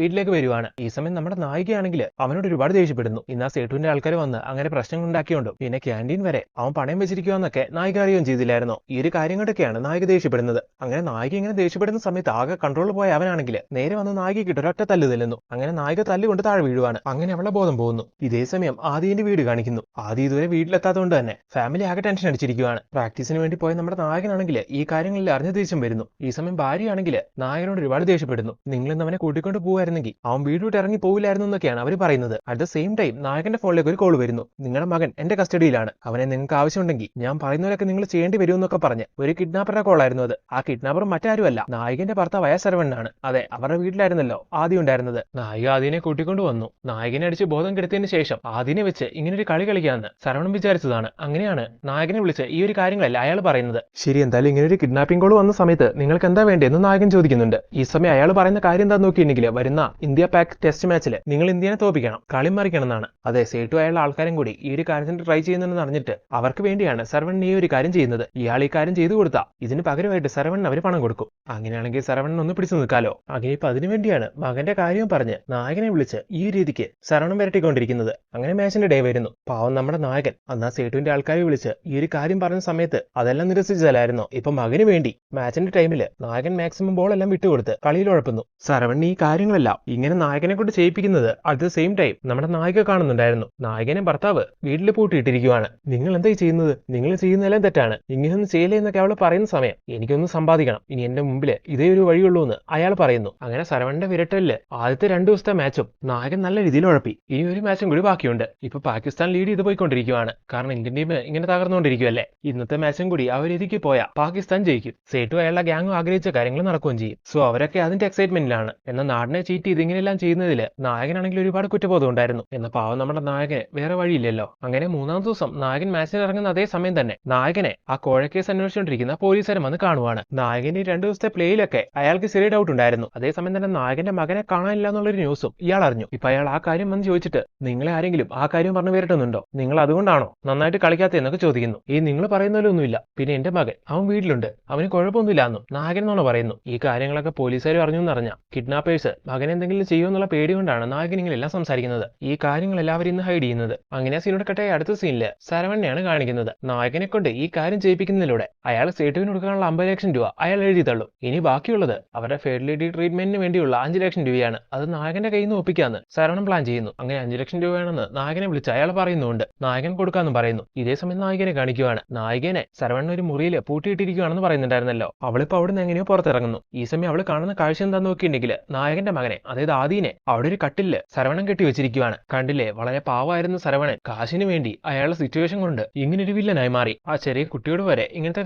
A: വീട്ടിലേക്ക് വരുവാണ്. ഈ സമയം നമ്മുടെ നായികയാണെങ്കിൽ അവനോട് ഒരുപാട് ദേഷ്യപ്പെടുന്നു. ഇന്ന് ആ സേട്ടുവിന്റെ ആൾക്കാർ വന്ന് അങ്ങനെ പ്രശ്നങ്ങൾ ഉണ്ടാക്കിയോണ്ടും പിന്നെ ക്യാൻറ്റീൻ വരെ അവൻ പണയം വെച്ചിരിക്കുവാന്നൊക്കെ നായിക അറിയുകയും ചെയ്തില്ലായിരുന്നോ. ഈ ഒരു കാര്യം കൊണ്ടൊക്കെയാണ് നായിക ദേഷ്യപ്പെടുന്നത്. അങ്ങനെ നായിക ഇങ്ങനെ ദേഷ്യപ്പെടുന്ന സമയത്ത് ആകെ കൺട്രോൾ പോയ അവനാണെങ്കിൽ നേരെ വന്ന് നായികയ്ക്കിട്ട് ഒരൊറ്റ തല്ല് തല്ലുന്നു. അങ്ങനെ നായിക തല്ലുകൊണ്ട് താഴെ വീഴുവാണ്. അങ്ങനെ അവളെ ബോധം പോകുന്നു. ഇതേ സമയം ആദിന്റെ വീട് കാണിക്കുന്നു. ആദി ഇതുവരെ വീട്ടിലെത്താത്തതുകൊണ്ട് തന്നെ ഫാമിലി ആകെ ടെൻഷൻ അടിച്ചിരിക്കുകയാണ്. പ്രാക്ടീസിന് വേണ്ടി പോയ നമ്മുടെ നായകനാണെങ്കിൽ ഈ കാര്യങ്ങളിൽ അറിഞ്ഞ ദേഷ്യം വരുന്നു. ഈ സമയം ഭാര്യയാണെങ്കിൽ നായകനോട് ഒരുപാട് ദേഷ്യപ്പെടുന്നു. നിങ്ങൾ ഇന്ന് അവനെ കൂട്ടിക്കൊണ്ട് പോകുമായിരുന്നെങ്കിൽ അവൻ വീട് വിട്ട് ഇറങ്ങി പോകില്ലായിരുന്നു എന്നൊക്കെയാണ് അവർ പറയുന്നത്. അറ്റ് ദ സെയിം ടൈം നായകന്റെ ഫോണിലേക്ക് ഒരു കോൾ വരുന്നു. നിങ്ങളുടെ മകൻ എന്റെ കസ്റ്റഡിയിലാണ്, അവനെ നിങ്ങൾക്ക് ആവശ്യമുണ്ടെങ്കിൽ ഞാൻ പറയുന്നവരൊക്കെ നിങ്ങൾ ചെയ്യേണ്ടി വരുമെന്നൊക്കെ പറഞ്ഞ് ഒരു കിഡ്നാപ്പറുടെ കോളായിരുന്നു അത്. ആ കിഡ്നാപ്പർ മറ്റാരുമല്ല, നായകന്റെ ഭർത്താവായ ശരവണ്ണാണ്. അതെ, അവരുടെ വീട്ടിലായിരുന്നല്ലോ ആദ്യം ഉണ്ടായിരുന്നത്. നായിക ആദിനെ കൂട്ടിക്കൊണ്ട് വന്നു. നായകനെ അടിച്ച് ബോധം കെടുത്തിയതിനു ശേഷം ആദിനെ വെച്ച് ഇങ്ങനൊരു കളി കളിക്കാമെന്ന് ശരവണൻ വിചാരിച്ചതാണ്. അങ്ങനെയാണ് നായകനെ വിളിച്ച് ഈ ഒരു കാര്യങ്ങളല്ല അയാൾ പറയുന്നത്. ശരി, എന്തായാലും ഇങ്ങനെ ഒരു കിഡ്നാപ്പിംഗ് കോൾ വന്ന സമയത്ത് നിങ്ങൾക്ക് എന്താ വേണ്ടതെന്ന് നായകൻ ചോദിക്കുന്നുണ്ട്. ഈ സമയം അയാൾ പറയുന്ന കാര്യം എന്താ നോക്കിയിട്ടുണ്ടെങ്കിൽ വരുന്ന ഇന്ത്യ പാക് ടെസ്റ്റ് മാച്ചിൽ നിങ്ങൾ ഇന്ത്യനെ തോപ്പിക്കണം, കളി മറിക്കണം എന്നാണ്. അതെ, സേട്ടു അയാളുടെ ആൾക്കാരും കൂടി ഈ ഒരു കാര്യത്തിന് ട്രൈ ചെയ്യുന്നുണ്ടെന്ന് അറിഞ്ഞിട്ട് അവർക്ക് വേണ്ടിയാണ് ശരവണ്ണൻ ഈ ഒരു കാര്യം ചെയ്യുന്നത്. ഇയാൾ ഈ കാര്യം ചെയ്തു കൊടുത്താൽ ഇതിന് പകരമായിട്ട് ശരവണ്ണൻ അവർ പണം കൊടുക്കും. അങ്ങനെയാണെങ്കിൽ ശരവണ്ണൻ ഒന്ന് പിടിച്ചു നിൽക്കാലോ. അങ്ങനെ ഇപ്പൊ അതിനുവേണ്ടിയാണ് മകന്റെ കാര്യവും പറഞ്ഞ് നായകനെ വിളിച്ച് ഈ രീതിക്ക് ശരവണൻ വരട്ടിക്കൊണ്ടിരിക്കുന്നത്. അങ്ങനെ മാച്ചിന്റെ ഡേ വരുന്നു. പാവം നമ്മുടെ നായകൻ അന്ന് ആ സേട്ടുവിന്റെ ആൾക്കാരെ വിളിച്ച് ഈ ഒരു കാര്യം പറഞ്ഞ സമയത്ത് അതെല്ലാം നിരസിച്ചാലായിരുന്നു. ഇപ്പൊ മകന് വേണ്ടി മാച്ചിന്റെ ടൈമില് നായകൻ മാക്സിമം ബോൾ എല്ലാം വിട്ടുകൊടുത്ത് കളിയിൽ ഉഴപ്പുന്നു. ശരവണ്ണൻ ഈ കാര്യങ്ങളെല്ലാം ഇങ്ങനെ നായകനെ കൊണ്ട് ചെയ്യിപ്പിക്കുന്നത് അറ്റ് ദ സെയിം ടൈം നമ്മുടെ നായിക കാണുന്നുണ്ടായിരുന്നു. നായകനെ ഭർത്താവ് വീട്ടിൽ പൂട്ടിയിട്ടിരിക്കുവാണ്. നിങ്ങൾ എന്തായി ചെയ്യുന്നത്, നിങ്ങൾ ചെയ്യുന്നതെല്ലാം തെറ്റാണ്, ഇങ്ങനെയൊന്നും ചെയ്യില്ല എന്നൊക്കെ അവൾ പറയുന്ന സമയം എനിക്കൊന്ന് സമ്പാദിക്കണം, ഇനി എന്റെ മുമ്പില് ഇതേ ഒരു വഴിയുള്ളൂ എന്ന് അയാൾ പറയുന്നു. അങ്ങനെ ശരവണ്ണന്റെ വിരട്ടലില് ആദ്യത്തെ 2 ദിവസത്തെ മാച്ചും നായകൻ നല്ല രീതിയിൽ ഉഴപ്പി. ഇനി ഒരു മാച്ചും കൂടി ബാക്കിയുണ്ട്. ഇപ്പൊ പാകിസ്ഥാൻ ലീഡ് ചെയ്ത് പോയിക്കൊണ്ടിരിക്കുകയാണ്. കാരണം ഇന്ത്യൻ ടീം ഇങ്ങനെ തകർന്നുകൊണ്ടിരിക്കുവല്ലേ. ഇന്നത്തെ മാച്ചും കൂടി ആ ഒരു രീതിക്ക് പോയാൽ പാകിസ്ഥാൻ ജയിക്കും. സേട്ടു അയാളുടെ ഗ്യാങ്ങും ആഗ്രഹിച്ച കാര്യങ്ങൾ നടക്കുകയും ചെയ്യും. സോ അവരൊക്കെ അതിന്റെ എക്സൈറ്റ്മെന്റിലാണ്. എന്നാൽ നാടിനെ ചീറ്റ് ചെയ്ത് ഇങ്ങനെയെല്ലാം ചെയ്യുന്നതിൽ നായകനാണെങ്കിൽ ഒരുപാട് കുറ്റബോധം ഉണ്ടായിരുന്നു. എന്നാൽ പാവം നമ്മുടെ നായകന് വേറെ വഴിയില്ലല്ലോ. അങ്ങനെ 3-ാം ദിവസം നായകൻ മാച്ചിൽ ഇറങ്ങുന്ന അതേ സമയം തന്നെ നായകനെ ആ കോഴക്കേസ് അന്വേഷിച്ചുകൊണ്ടിരിക്കുന്ന പോലീസുകാരൻ വന്ന് കാണുവാണ്. നായകന്റെ 2 ദിവസത്തെ പ്ലേയിലൊക്കെ അയാൾക്ക് ചെറിയ ഡൗട്ട് ഉണ്ടായിരുന്നു. അതേസമയം തന്നെ നായകന്റെ മകനെ കാണാനില്ല എന്നുള്ളൊരു ന്യൂസും ഇയാൾ അറിഞ്ഞു. ഇപ്പൊ അയാൾ ആ കാര്യം വന്ന് ചോദിച്ചിട്ട് നിങ്ങളെ ആരെങ്കിലും ആ കാര്യം പറഞ്ഞു വരട്ടുന്നുണ്ടോ, നിങ്ങൾ അതുകൊണ്ടാണോ നന്നായിട്ട് കളിക്കാത്ത എന്നൊക്കെ ചോദിക്കുന്നു. നിങ്ങൾ പറയുന്നതിലൊന്നുമില്ല, പിന്നെ എന്റെ മകൻ അവൻ വീട്ടിലുണ്ട്, അവന് കുഴപ്പമൊന്നുമില്ല എന്നും നായകൻ എന്നാണ് പറയുന്നു. ഈ കാര്യങ്ങളൊക്കെ പോലീസുകാർ അറിഞ്ഞു എന്നറിഞ്ഞ കിഡ്നാപ്പേഴ്സ് മകൻ എന്തെങ്കിലും ചെയ്യുമെന്നുള്ള പേടി കൊണ്ടാണ് നായകൻ ഇങ്ങനെയെല്ലാം സംസാരിക്കുന്നത്. ഈ കാര്യങ്ങൾ എല്ലാവരും ഇന്ന് ഹൈഡ് ചെയ്യുന്നത്. അങ്ങനെ സീനോട് കട്ടായ അടുത്ത സീനില് ശരവണ്ണയാണ് കാണിക്കുന്നത്. നായകനെ കൊണ്ട് ഈ കാര്യം ചെയ്യിപ്പിക്കുന്നതിലൂടെ അയാൾ സേട്ടുവിന് കൊടുക്കാനുള്ള 50 ലക്ഷം രൂപ അയാൾ എഴുതി തള്ളും. ഇനി ബാക്കിയുള്ളത് അവരുടെ ഫെർട്ടിലിറ്റി ട്രീറ്റ്മെന്റിന് വേണ്ടിയുള്ള 5 ലക്ഷം രൂപയാണ്. അത് നായകന്റെ കയ്യിൽ നിന്ന് ഒപ്പിക്കാന്ന് ശരവണൻ പ്ലാൻ ചെയ്യുന്നു. അങ്ങനെ 5 ലക്ഷം രൂപയാണെന്ന് നായകനെ വിളിച്ച് അയാൾ പറയുന്നുണ്ട്. നായകൻ കൊടുക്കാന്നും പറയുന്നു. ഇതേ സമയം നായകനെ കാണിക്കുവാണ്. നായകനെ ശരവണ്ണൻ ഒരു മുറിയിൽ പൂട്ടിയിട്ടിരിക്കുകയാണെന്ന് പറയുന്നുണ്ടായിരുന്നല്ലോ. അവളിപ്പോ അവിടുന്ന് എങ്ങനെയോ പുറത്തിറങ്ങുന്നു. ഈ സമയം അവൾ കാണുന്ന കാഴ്ച എന്താന്ന് നോക്കിയിട്ടുണ്ടെങ്കിൽ നായകന്റെ മകനെ, അതായത് ആദീനെ അവിടെ ഒരു കട്ടില് ശരവണൻ കെട്ടി വെച്ചിരിക്കുവാണ്. കണ്ടില്ലേ, വളരെ പാവമായിരുന്ന ശരവണൻ കാശിന് വേണ്ടി അയാളുടെ സിറ്റുവേഷൻ കൊണ്ട് ഇങ്ങനൊരു വില്ലനായി മാറി. ആ ചെറിയ കുട്ടിയോട് വരെ ഇങ്ങനത്തെ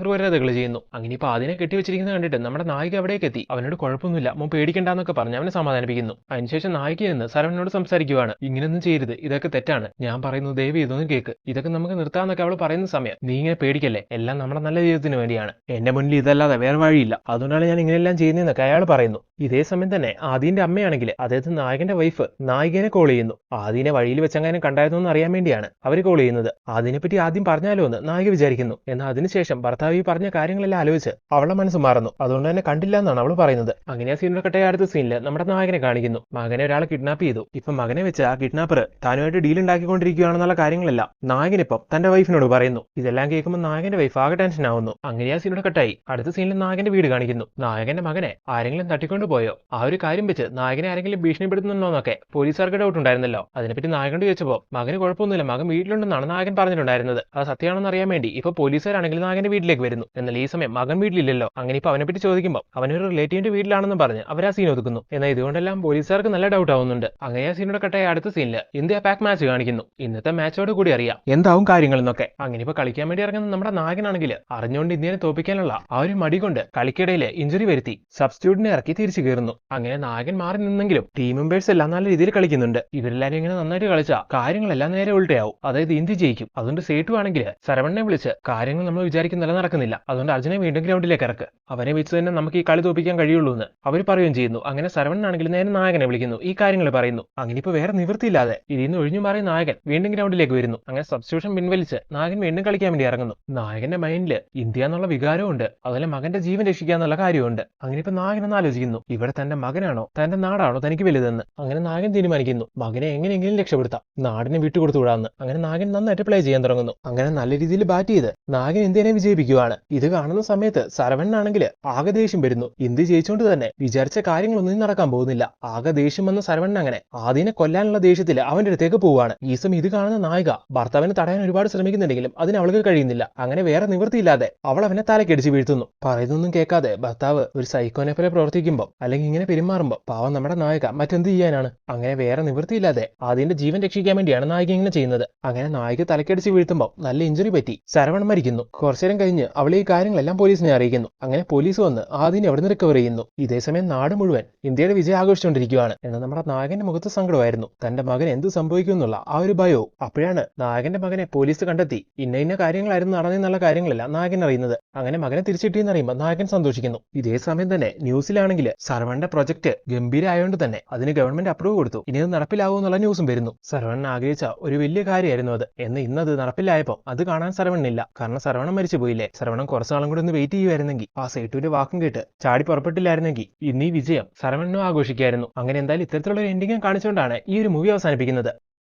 A: ക്രൂരതകൾ ചെയ്യുന്നു. അങ്ങനെ ഇപ്പൊ ആദിനെ കെട്ടിവെച്ചിരിക്കുന്നത് കണ്ടിട്ട് നമ്മുടെ നായിക അവിടേക്ക് എത്തി. അവനോട് കുഴപ്പമൊന്നുമില്ല, മോൻ പേടിക്കണ്ടെന്നൊക്കെ പറഞ്ഞ് അവനെ സമാധാനിപ്പിക്കുന്നു. അതിനുശേഷം നായിക നിന്ന് ശരവണനോട് സംസാരിക്കുവാണ്. ഇങ്ങനൊന്നും ചെയ്യരുത്, ഇതൊക്കെ തെറ്റാണ്, ഞാൻ പറയുന്നത് ദയവ് ഇതൊന്നും കേക്ക്, ഇതൊക്കെ നമുക്ക് നിർത്താന്നൊക്കെ അവൾ പറയുന്ന സമയം നീ ഇങ്ങനെ പേടിക്കല്ലേ, എല്ലാം നമ്മുടെ നല്ല ജീവിതത്തിന് വേണ്ടിയാണ്, എന്റെ മുന്നിൽ ഇതല്ലാതെ വേറെ വഴിയില്ല, അതുകൊണ്ടാണ് ഞാൻ ഇങ്ങനെയെല്ലാം ചെയ്യുന്നതെന്നൊക്കെ അയാൾ പറയുന്നു. ഇതേ സമയം തന്നെ ആദിന്റെ അമ്മയാണെങ്കിൽ അതായത് നായകന്റെ വൈഫ് നായികനെ കോൾ ചെയ്യുന്നു. ആദിനെ വഴിയിൽ വെച്ചങ്ങനെ കണ്ടായിരുന്നു എന്ന് അറിയാൻ വേണ്ടിയാണ് അവർ കോൾ ചെയ്യുന്നത്. അതിനെപ്പറ്റി ആദ്യം പറഞ്ഞാലോ എന്ന് നായിക വിചാരിക്കുന്നു. എന്നാൽ അതിനുശേഷം ഭർത്താവ് ഈ പറഞ്ഞ കാര്യങ്ങളെല്ലാം ആലോചിച്ച് അവളുടെ മനസ്സ് മാറുന്നു. അതുകൊണ്ട് തന്നെ കണ്ടില്ല എന്നാണ് അവൾ പറയുന്നത്. അങ്ങനെ ആ സീനിൽ കട്ടയ അടുത്ത സീനിൽ നമ്മുടെ നായകനെ കാണിക്കുന്നു. മകനെ ഒരാളെ കിഡ്നാപ്പ് ചെയ്തു. ഇപ്പൊ മകനെ വെച്ച് ആ കിഡ്നാപ്പർ താനുമായിട്ട് ഡീൽ ഉണ്ടാക്കിക്കൊണ്ടിരിക്കുകയാണെന്നുള്ള കാര്യങ്ങളെല്ലാം നായകനിപ്പം തന്റെ വൈഫിനോട് പറയുന്നു. ഇതെല്ലാം കേൾക്കുമ്പോൾ നായകന്റെ വൈഫ് ആകെ ടെൻഷൻ ആവുന്നു. അങ്ങനെ ആ സീനോട് കട്ടായി അടുത്ത സീനിൽ നായകന്റെ വീട് കാണിക്കുന്നു. നായകന്റെ മകനെ ആരെങ്കിലും തട്ടിക്കൊണ്ടു പോയോ, ആ ഒരു കാര്യം വെച്ച് നായകനെ ആരെങ്കിലും ഭീഷണിപ്പെടുത്തുന്നുണ്ടോ എന്നൊക്കെ പോലീസുകാർക്ക് ഡൗട്ട് ഉണ്ടായിരുന്നല്ലോ. അതിനെപ്പറ്റി നായകനോട് ചോദിച്ചപ്പോൾ മകന് കുഴപ്പമൊന്നുമില്ല, മകൻ വീട്ടിലുണ്ടെന്നാണ് നായകൻ പറഞ്ഞിട്ടുണ്ടായിരുന്നത്. ആ സത്യമാണെന്ന് അറിയാൻ വേണ്ടി ഇപ്പൊ പോലീസുകാരാണെങ്കിൽ നായകന്റെ വീട്ടിലേക്ക് വരുന്നു. എന്നാൽ ഈ സമയം മകൻ വീട്ടിലില്ലല്ലോ. അങ്ങനെ ഇപ്പൊ അവനെ പറ്റി ചോദിക്കുമ്പോൾ അവനൊരു റിലേറ്റീവിന്റെ വീട്ടിലാണെന്ന് പറഞ്ഞ് അവർ ആ സീൻ ഒതുക്കുന്നു. എന്നാൽ ഇതുകൊണ്ടെല്ലാം പോലീസുകാർക്ക് നല്ല ഡൗട്ട് ആവുന്നുണ്ട്. അങ്ങനെ ആ സീനോട് കട്ടായ അടുത്ത സീനിൽ ഇന്ത്യ പാക് മാച്ച് കാണിക്കുന്നു. ഇന്നത്തെ മാച്ചോട് കൂടി അറിയാം എന്താവും കാര്യങ്ങൾ എന്നൊക്കെ. അങ്ങനെ ഇപ്പൊ കളിക്കാൻ വേണ്ടി ഇറങ്ങുന്ന നമ്മുടെ നായകനാണെങ്കിൽ അറിഞ്ഞുകൊണ്ട് ഇന്ത്യനെ തോപ്പിക്കാനുള്ള ആ ഒരു മടി കൊണ്ട് കളിക്കിടയിൽ ഇഞ്ചുറി വരുത്തി സബ്സ്റ്റിറ്റ്യൂട്ടിനെ ഇറക്കി തിരിച്ചു കയറുന്നു. അങ്ങനെ നായകൻ മാറി നിന്നെങ്കിലും ടീം മെമ്പേഴ്സ് എല്ലാം നല്ല രീതിയിൽ കളിക്കുന്നുണ്ട്. ഇവരെല്ലാരും ഇങ്ങനെ നന്നായിട്ട് കളിച്ചാൽ കാര്യങ്ങളെല്ലാം നേരെ ഉൾട്ടയാവും. അതായത് ഇന്ത്യ ജയിക്കും. അതുകൊണ്ട് സേട്ടു ആണെങ്കിൽ ശരവണനെ വിളിച്ച് കാര്യങ്ങൾ നമ്മൾ വിചാരിക്കുന്നല്ല നടക്കുന്നില്ല, അതുകൊണ്ട് അർജുനെ വീണ്ടും ഗ്രൗണ്ടിലേക്ക് ഇറക്ക്, അവനെ വെച്ച് തന്നെ നമുക്ക് ഈ കളി തോപ്പിക്കാൻ കഴിയുള്ളൂ എന്ന് അവർ പറയുകയും ചെയ്യുന്നു. അങ്ങനെ ശരവണനാണെങ്കിൽ നേരെ നായകനെ വിളിക്കുന്നു, ഈ കാര്യങ്ങൾ പറയുന്നു. അങ്ങനെ ഇപ്പൊ വേറെ നിവൃത്തിയില്ലാതെ ഇതിൽ നിന്ന് ഒഴിഞ്ഞു മാറി നായകൻ വീണ്ടും ഗ്രൗണ്ടിലേക്ക് വരുന്നു. അങ്ങനെ സബ്സ്റ്റിറ്റ്യൂഷൻ പിൻവലിച്ച് നായകൻ വീണ്ടും കളിക്കാൻ വേണ്ടി ഇറങ്ങുന്നു. നായകന്റെ മൈൻഡില് ഇന്ത്യ എന്നുള്ള വികാരമുണ്ട്, അതുപോലെ മകന്റെ ജീവൻ രക്ഷിക്കുക എന്നുള്ള കാര്യമുണ്ട്. അങ്ങനെ ഇപ്പൊ നായകൻ ഒന്ന് ആലോചിക്കുന്നു, ഇവിടെ തന്റെ മകനാണോ തന്റെ നാടാണോ തനിക്ക് വലുതെന്ന്. അങ്ങനെ നായകൻ തീരുമാനിക്കുന്നു മകനെ എങ്ങനെയെങ്കിലും രക്ഷപ്പെടുത്താം, നാടിനെ വിട്ടുകൊടുത്തുകൂടാന്ന്. അങ്ങനെ നായകൻ നന്നായിട്ട് പ്ലേ ചെയ്യാൻ തുടങ്ങുന്നു. അങ്ങനെ നല്ല രീതിയിൽ ബാറ്റ് ചെയ്ത് നായകൻ ഇന്ത്യനെ വിജയിപ്പിക്കുകയാണ്. ഇത് കാണുന്ന സമയത്ത് ശരവണനാണെങ്കിൽ ആകെ ദേഷ്യം വരുന്നു. ഇന്ത്യ ജയിച്ചുകൊണ്ട് തന്നെ വിചാരിച്ച കാര്യങ്ങളൊന്നും നടക്കാൻ പോകുന്നില്ല. ആകെ ദേഷ്യം വന്ന ശരവണൻ അങ്ങനെ ആദ്യനെ കൊല്ലാനുള്ള ദേഷ്യത്തിൽ അവന്റെ അടുത്തേക്ക് പോവാണ്. ഈ സമയം ഇത് കാണുന്ന നായിക ഭർത്താവിനെ തടയാൻ ഒരുപാട് ശ്രമിക്കുന്നുണ്ടെങ്കിലും അതിന് അവൾക്ക് കഴിയുന്നില്ല. അങ്ങനെ വേറെ നിവൃത്തിയില്ലാതെ അവൾ അവനെ തലക്കടിച്ച് വീഴ്ത്തുന്നു. പറയുന്നൊന്നും കേൾക്കാതെ ഭർത്താവ് ഒരു സൈക്കോനെ പോലെ പ്രവർത്തിക്കുമ്പോൾ അല്ലെങ്കിൽ ഇങ്ങനെ പെരുമാറുമ്പോൾ പാവം നമ്മുടെ നായിക മറ്റെന്ത് ചെയ്യാനാണ്. അങ്ങനെ വേറെ നിവൃത്തിയില്ലാതെ ആദ്യന്റെ ജീവൻ രക്ഷിക്കാൻ വേണ്ടിയാണ് നായിക ഇങ്ങനെ ചെയ്യുന്നത്. അങ്ങനെ നായിക തലക്കടിച്ച് വീഴ്ത്തുമ്പോൾ നല്ല ഇഞ്ചുറി പറ്റി ശരവണൻ മരിക്കുന്നു. കുറച്ചേരം കഴിഞ്ഞ് അവളെ ഈ കാര്യങ്ങളെല്ലാം പോലീസിനെ അറിയിക്കുന്നു. അങ്ങനെ പോലീസ് വന്ന് ആദ്യം അവിടെ നിന്ന് റിക്കവർ ചെയ്യുന്നു. ഇതേസമയം നാട് മുഴുവൻ ഇന്ത്യയുടെ വിജയം ആഘോഷിച്ചുകൊണ്ടിരിക്കുകയാണ്. എന്നാൽ നമ്മുടെ നായകന്റെ മുഖത്ത് സങ്കടമായിരുന്നു. തന്റെ മകൻ എന്ത് സംഭവിക്കും എന്നുള്ള ആ ഒരു ഭയവും. അപ്പോഴാണ് നായകന്റെ മകനെ പോലീസ് കണ്ടെത്തി ഇന്ന കാര്യങ്ങളായിരുന്നു നടന്നെന്നുള്ള കാര്യങ്ങളെല്ലാം നായകൻ അറിയുന്നത്. അങ്ങനെ മകനെ തിരിച്ചിട്ടിയെന്ന് അറിയുമ്പോൾ നായകൻ സന്തോഷിക്കുന്നു. ഇതേ സമയം തന്നെ ന്യൂസിലാണെങ്കിൽ സർവണന്റെ പ്രൊജക്ട് ഗംഭീരമായതുകൊണ്ട് തന്നെ അതിന് ഗവൺമെന്റ് അപ്രൂവ് കൊടുത്തു. ഇനി അത് നടപ്പിലാവും എന്നുള്ള ന്യൂസും വരുന്നു. സർവണൻ ആഗ്രഹിച്ച ഒരു വലിയ കാര്യമായിരുന്നു അത്. എന്ന് ഇന്നത് നടപ്പിലായപ്പോൾ അത് കാണാൻ സർവണനില്ല. കാരണം സർവണൻ മരിച്ചു പോയില്ലേ. സർവണൻ കുറച്ചാളും കൂടി ഒന്ന് വെയിറ്റ് ചെയ്യുമായിരുന്നെങ്കിൽ, ആ സേട്ടുവിന്റെ വാക്കും കേട്ട് ചാടി പുറപ്പെട്ടില്ലായിരുന്നെങ്കിൽ ഇന്ന് ഈ വിജയം സർവണനും ആഘോഷിക്കായിരുന്നു. അങ്ങനെ എന്തായാലും ഇത്തരത്തിലുള്ള ഒരു എൻഡിങ് കാണിച്ചുകൊണ്ടാണ് ഈ ഒരു മൂവി അവസാനിപ്പിക്കുന്നത്.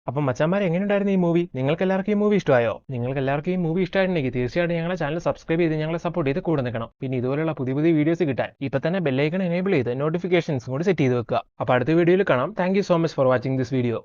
A: അപ്പം മച്ചാന്മാരെ എങ്ങനെയുണ്ടായിരുന്നു ഈ മൂവി? നിങ്ങൾക്ക് എല്ലാവർക്കും ഈ മൂവി ഇഷ്ടമായോ? നിങ്ങൾക്ക് എല്ലാവർക്കും ഈ മൂവി ഇഷ്ടമായിട്ടുണ്ടെങ്കിൽ തീർച്ചയായിട്ടും ഞങ്ങളുടെ ചാനൽ സബ്സ്ക്രൈബ് ചെയ്ത് ഞങ്ങളെ സപ്പോർട്ട് ചെയ്ത് കൂടെ നിൽക്കണം. പിന്നെ ഇതുപോലുള്ള പുതിയ പുതിയ വീഡിയോസ് കിട്ടാൻ ഇപ്പൊ തന്നെ ബെല്ലൈക്കൺ എനേബിൾ ചെയ്ത് നോട്ടിഫിക്കേഷൻസ് കൂടി സെറ്റ് ചെയ്ത് വെക്കുക. അപ്പോൾ അടുത്ത വീഡിയോയിൽ കാണാം. Thank you so much for watching this video.